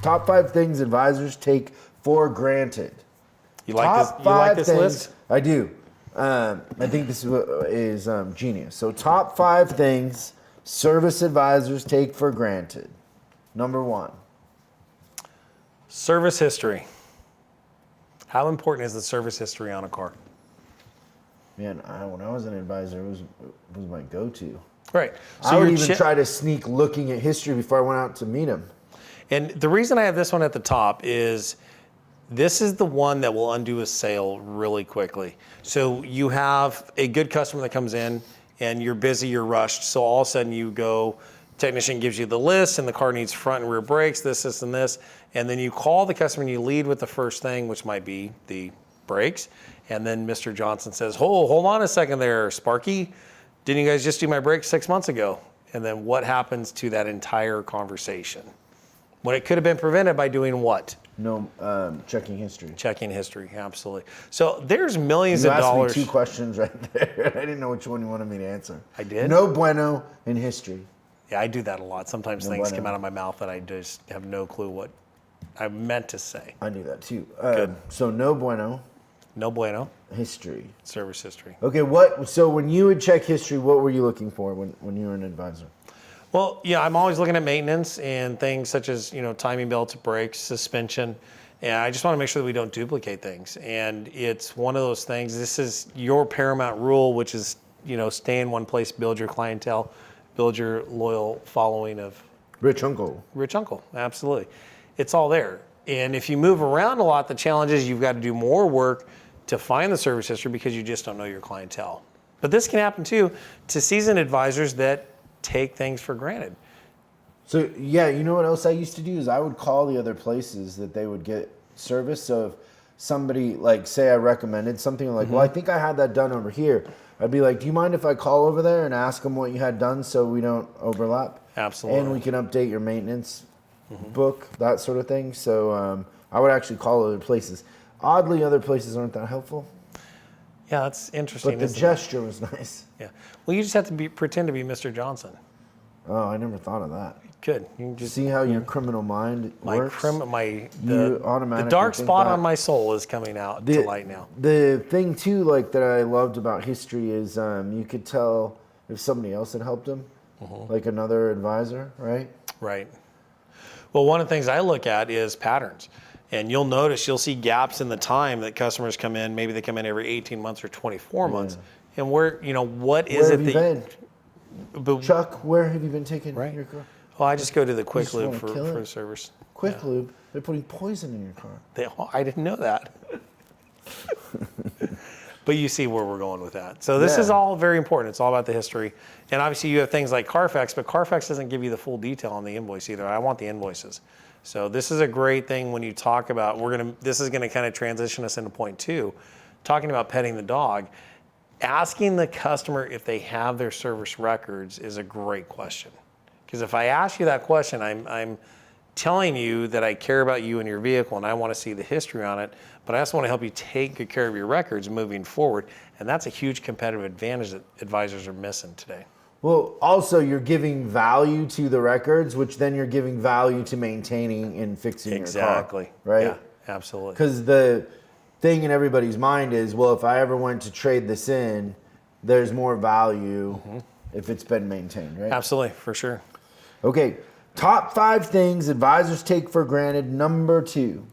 Top 5 things advisors take for granted. You like this list? I do. I think this is genius. So top 5 things service advisors take for granted. Number 1. Service history. How important is the service history on a car? Man, when I was an advisor, it was my go-to. Right. So I would even try to sneak looking at history before I went out to meet him. And the reason I have this one at the top is this is the one that will undo a sale really quickly. So you have a good customer that comes in and you're busy, you're rushed. So all of a sudden you go, technician gives you the list and the car needs front and rear brakes, this, and this. And then you call the customer and you lead with the first thing, which might be the brakes. And then Mr. Johnson says, oh, hold on a second there, Sparky. Didn't you guys just do my brakes 6 months ago? And then what happens to that entire conversation? When it could have been prevented by doing what? No, checking history. Checking history, absolutely. So there's millions of dollars. You asked me 2 questions right there. I didn't know which one you wanted me to answer. I did? No bueno in history. Yeah, I do that a lot. Sometimes No things bueno. come out of my mouth that I just have no clue what I meant to say. I do that too. Good. So no bueno. No bueno. History. Service history. Okay, so when you would check history, what were you looking for when you were an advisor? Well, yeah, I'm always looking at maintenance and things such as, timing belts, brakes, suspension. And I just want to make sure that we don't duplicate things. And it's one of those things, this is your paramount rule, which is, stay in one place, build your clientele, build your loyal following of Rich Uncle. Rich Uncle, absolutely. It's all there. And if you move around a lot, the challenge is you've got to do more work to find the service history because you just don't know your clientele. But this can happen too to seasoned advisors that take things for granted. So yeah, you know what else I used to do is I would call the other places that they would get service. So if somebody, like, say I recommended something, like, well, I think I had that done over here. I'd be like, do you mind if I call over there and ask them what you had done so we don't overlap? Absolutely. And we can update your maintenance book, that sort of thing. So I would actually call other places. Oddly, other places aren't that helpful. Yeah, that's interesting. But the gesture was nice. Yeah. Well, you just have to pretend to be Mr. Johnson. Oh, I never thought of that. Good. You can just see how your criminal mind works. The dark spot on my soul is coming out to light now. The thing too, like that I loved about history is you could tell if somebody else had helped him, like another advisor, right? Right. Well, one of the things I look at is patterns. And you'll see gaps in the time that customers come in. Maybe they come in every 18 months or 24 months. And what is it that... But Chuck, where have you been taking your car? Well, I just go to the Quick Lube for service. Quick Lube? They're putting poison in your car. I didn't know that. But you see where we're going with that. So this is all very important. It's all about the history. And obviously you have things like Carfax, but Carfax doesn't give you the full detail on the invoice either. I want the invoices. So this is a great thing when you talk about, this is going to kind of transition us into point 2, talking about petting the dog. Asking the customer if they have their service records is a great question. Because if I ask you that question, I'm telling you that I care about you and your vehicle and I want to see the history on it, but I also want to help you take good care of your records moving forward. And that's a huge competitive advantage that advisors are missing today. Well, also you're giving value to the records, which then you're giving value to maintaining and fixing your car. Exactly. Right? Yeah, absolutely. Because the thing in everybody's mind is, well, if I ever went to trade this in, there's more value if it's been maintained, right? Absolutely, for sure. Okay, top 5 things advisors take for granted. Number 2.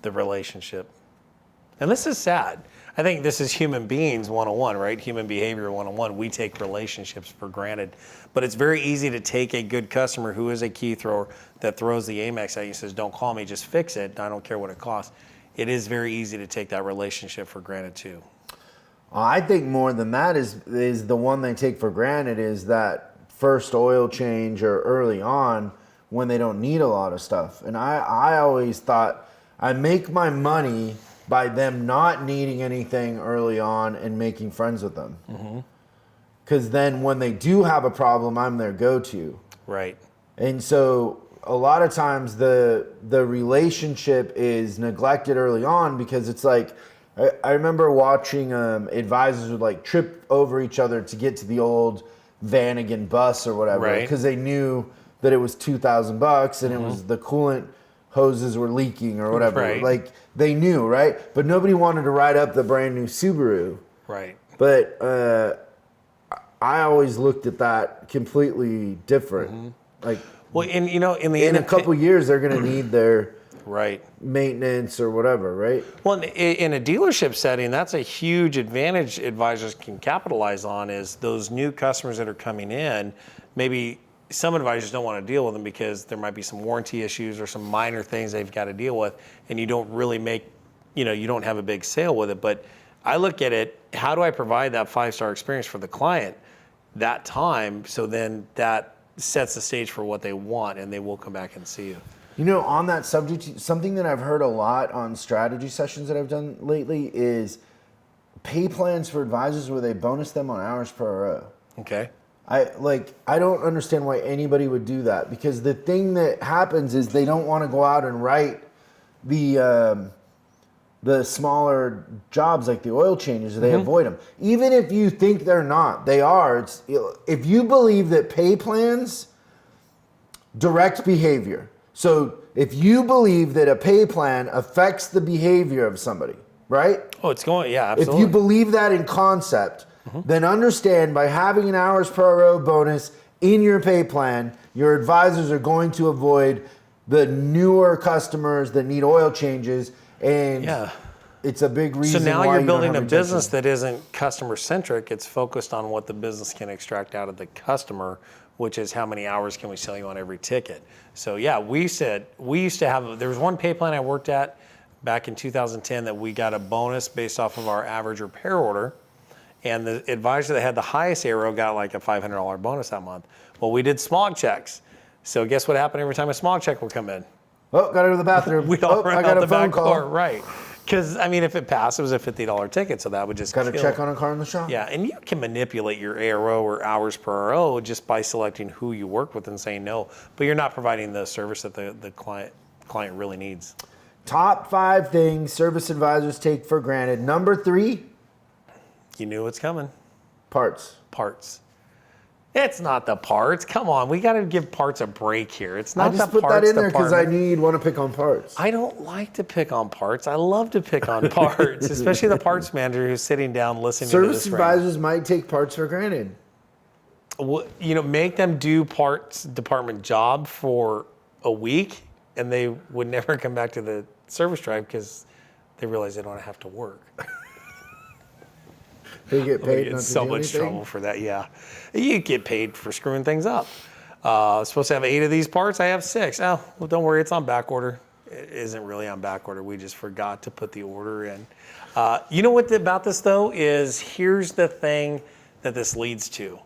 The relationship. And this is sad. I think this is human beings 101, right? Human behavior 101. We take relationships for granted. But it's very easy to take a good customer who is a key thrower that throws the Amex at you and says, don't call me, just fix it. I don't care what it costs. It is very easy to take that relationship for granted too. I think more than that is the one they take for granted is that first oil change or early on when they don't need a lot of stuff. And I always thought I make my money by them not needing anything early on and making friends with them. Because then when they do have a problem, I'm their go-to. Right. And so a lot of times the relationship is neglected early on because it's like, I remember watching advisors would like trip over each other to get to the old Vanagon bus or whatever, Right. because they knew that it was $2,000 and it was the coolant hoses were leaking or whatever. Right. Like they knew, right? But nobody wanted to ride up the brand new Subaru. Right. But I always looked at that completely different. Like, Well, and you know, in a couple years, they're going to need their right. maintenance or whatever, right? Well, in a dealership setting, that's a huge advantage advisors can capitalize on is those new customers that are coming in. Maybe some advisors don't want to deal with them because there might be some warranty issues or some minor things they've got to deal with, and you don't really make, you don't have a big sale with it. But I look at it, how do I provide that 5-star experience for the client that time, so then that sets the stage for what they want, and they will come back and see you. On that subject, something that I've heard a lot on strategy sessions that I've done lately is pay plans for advisors where they bonus them on hours per RO. Okay. I don't understand why anybody would do that, because the thing that happens is they don't want to go out and write the smaller jobs like the oil changes. They avoid them. Even if you think they're not, they are. If you believe that pay plans direct behavior, so if you believe that a pay plan affects the behavior of somebody, right? Oh, it's going, yeah, absolutely. If you believe that in concept, then understand by having an hours per RO bonus in your pay plan, your advisors are going to avoid the newer customers that need oil changes, and it's a big reason. So now why you're building a retention. business that isn't customer centric. It's focused on what the business can extract out of the customer, which is how many hours can we sell you on every ticket. So yeah, we used to have, there was one pay plan I worked at back in 2010 that we got a bonus based off of our average repair order. And the advisor that had the highest ARO got like a $500 bonus that month. Well, we did smog checks. So guess what happened every time a smog check would come in? Oh, gotta go to the bathroom. We'd all run I got out a the phone back call. door, right? Because if it passed, it was a $50 ticket, so that would just Got to kill check it. on a car in the shop. Yeah, and you can manipulate your ARO or hours per RO just by selecting who you work with and saying no, but you're not providing the service that the client really needs. Top 5 things service advisors take for granted. Number 3, You knew it's coming. parts. Parts. It's not the parts. Come on, we got to give parts a break here. It's I not just the put parts that in there because I department. knew you'd want to pick on parts. I don't like to pick on parts. I love to pick on parts, especially the parts manager who's sitting down listening to Service this right now. advisors might take parts for granted. Make them do parts department job for a week, and they would never come back to the service drive because they realize they don't have to work. They get paid Get not in to so do much anything. trouble for that. Yeah, you get paid for screwing things up. Supposed to have 8 of these parts. I have 6. Oh, well, don't worry, it's on back order. It isn't really on back order. We just forgot to put the order in. You know what about this though is here's the thing that this leads to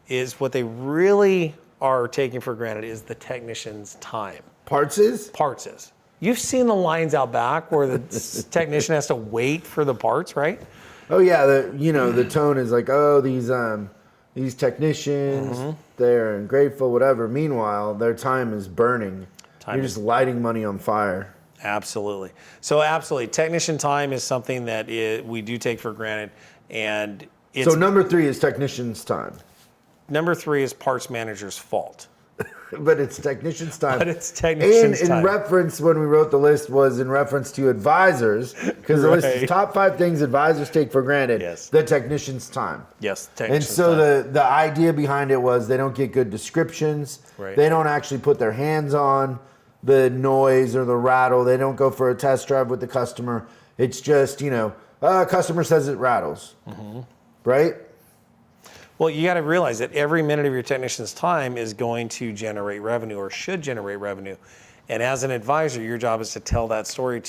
is what they really are taking for granted is the technician's time. Parts is? Parts is. You've seen the lines out back where the technician has to wait for the parts, right? Oh yeah, the tone is like, oh, these technicians, they're ungrateful, whatever. Meanwhile, their time is burning. You're just lighting money on fire. Absolutely. So absolutely, technician time is something that we do take for granted, and it's So number 3 is technician's time. number 3 is parts manager's fault. But it's technician's time. But it's technician's and in time. reference, when we wrote the list, was in reference to advisors, because the list is Right. top 5 things advisors take for granted. Yes. The technician's time. Yes, And technician's so time. the idea behind it was they don't get good descriptions. Right. They don't actually put their hands on the noise or the rattle. They don't go for a test drive with the customer. It's just, customer says it rattles. Right? Well, you got to realize that every minute of your technician's time is going to generate revenue or should generate revenue. And as an advisor, your job is to tell that story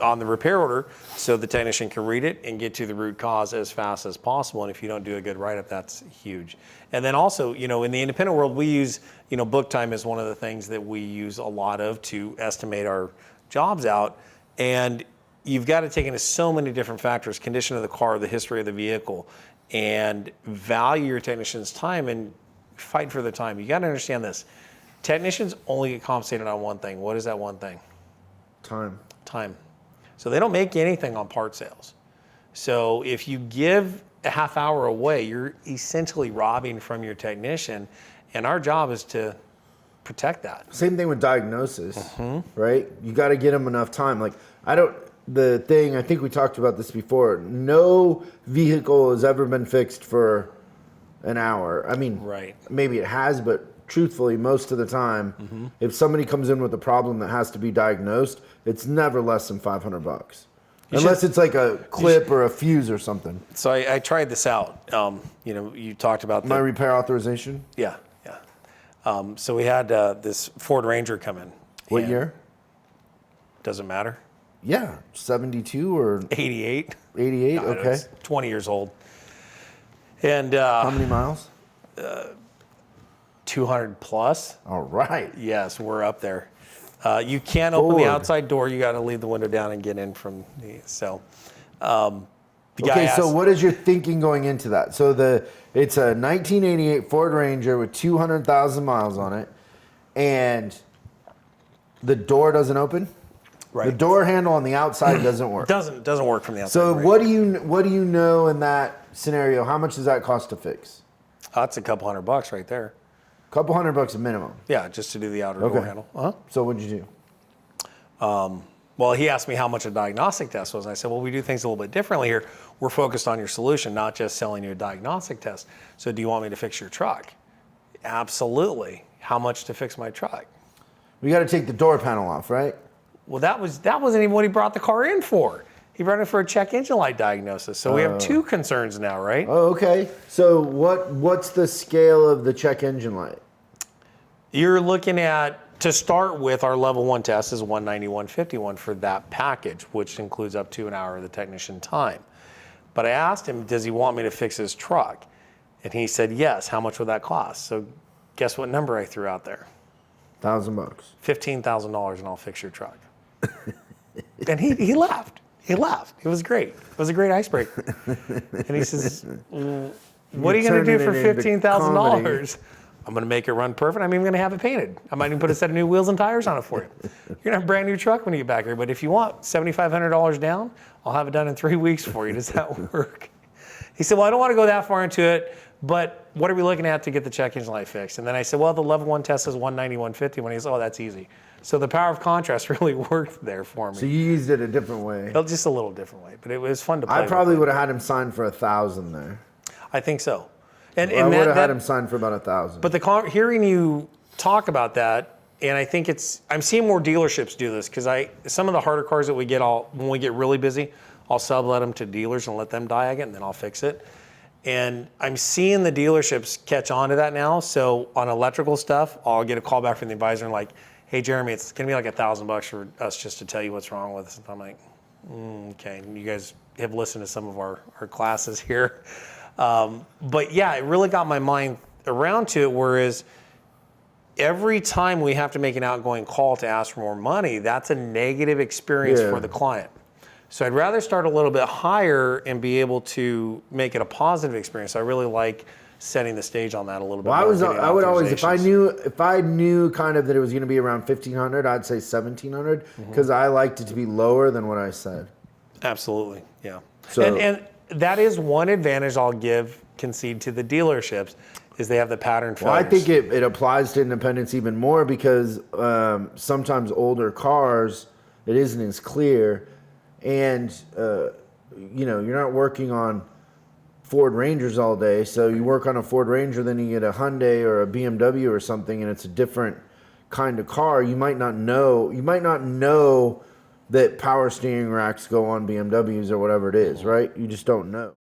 on the repair order so the technician can read it and get to the root cause as fast as possible. And if you don't do a good write-up, that's huge. And then also, in the independent world, we use, book time is one of the things that we use a lot of to estimate our jobs out. And you've got to take into so many different factors: condition of the car, the history of the vehicle, and value your technician's time and fight for the time. You got to understand this. Technicians only get compensated on one thing. What is that one thing? Time. Time. So they don't make anything on part sales. So if you give a half hour away, you're essentially robbing from your technician. And our job is to protect that. Same thing with diagnosis, right? You got to get them enough time. Like, I think we talked about this before. No vehicle has ever been fixed for an hour. I mean, Right. maybe it has, but truthfully, most of the time, if somebody comes in with a problem that has to be diagnosed, it's never less than $500. Unless it's like a clip or a fuse or something. So I tried this out. You talked about My repair authorization? Yeah. So we had this Ford Ranger come in. What and year? Doesn't matter. Yeah, 72 or 88. 88, okay. It's 20 years old. And How many miles? 200 plus. All right. Yes, we're up there. You can't open the Ford. outside door. You got to leave the window down and get in from the. So, the guy Okay, so asked- what is your thinking going into that? So it's a 1988 Ford Ranger with 200,000 miles on it, and the door doesn't open? Right. The door handle on the outside doesn't work. doesn't work from the outside. So right. what do you know in that scenario? How much does that cost to fix? That's a couple $100 right there. A couple $100 a minimum. Yeah, just to do the outer Okay. door handle. Uh-huh. So what'd you do? Well, he asked me how much a diagnostic test was. And I said, well, we do things a little bit differently here. We're focused on your solution, not just selling you a diagnostic test. So do you want me to fix your truck? Absolutely. How much to fix my truck? We got to take the door panel off, right? Well, that wasn't even what he brought the car in for. He brought it for a check engine light diagnosis. So we have two concerns now, right? Oh, okay. So what's the scale of the check engine light? You're looking at, to start with, our level 1 test is $190, $151 for that package, which includes up to an hour of the technician time. But I asked him, does he want me to fix his truck? And he said, yes. How much would that cost? So guess what number I threw out there? $1,000. $15,000 and I'll fix your truck. And he laughed. He laughed. It was great. It was a great icebreaker. And he says, what are you going to do for $15,000? I'm going to make it run perfect. I'm even going to have it painted. I might even put a set of new wheels and tires on it for you. You're going to have a brand new truck when you get back here. But if you want $7,500 down, I'll have it done in 3 weeks for you. Does that work? He said, well, I don't want to go that far into it, but what are we looking at to get the check engine light fixed? And then I said, well, the level 1 test is $190, $151. He said, oh, that's easy. So the power of contrast really worked there for me. So you used it a different way. Well, just a little different way, but it was fun to play I probably with. would have had him sign for $1,000 there. I think so. And I would have that, had him sign for about $1,000. But hearing you talk about that, and I think I'm seeing more dealerships do this because some of the harder cars that we get, when we get really busy, I'll sublet them to dealers and let them diag it, and then I'll fix it. And I'm seeing the dealerships catch on to that now. So on electrical stuff, I'll get a call back from the advisor and like, hey, Jeremy, it's going to be like $1,000 for us just to tell you what's wrong with us. And I'm like, okay. And you guys have listened to some of our classes here. But yeah, it really got my mind around to it, whereas every time we have to make an outgoing call to ask for more money, that's a negative experience for the client. So I'd rather start a little bit higher and be able to make it a positive experience. I really like setting the stage on that a little bit. Well, more, I would always, if I authorizations. knew kind of that it was going to be around 1,500, I'd say 1,700 because I liked it to be lower than what I said. Absolutely, yeah. So- And that is one advantage I'll concede to the dealerships is they have the pattern Well, failures. I think it applies to independents even more because sometimes older cars, it isn't as clear. And, you're not working on Ford Rangers all day. So you work on a Ford Ranger, then you get a Hyundai or a BMW or something, and it's a different kind of car. You might not know that power steering racks go on BMWs or whatever it is, right? You just don't know.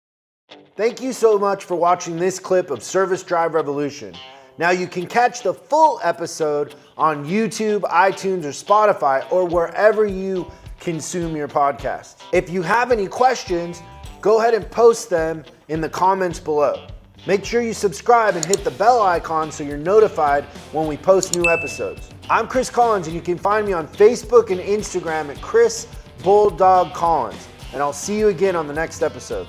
Thank you so much for watching this clip of Service Drive Revolution. Now you can catch the full episode on YouTube, iTunes, or Spotify, or wherever you consume your podcast. If you have any questions, go ahead and post them in the comments below. Make sure you subscribe and hit the bell icon so you're notified when we post new episodes. I'm Chris Collins, and you can find me on Facebook and Instagram at Chris Bulldog Collins. And I'll see you again on the next episode.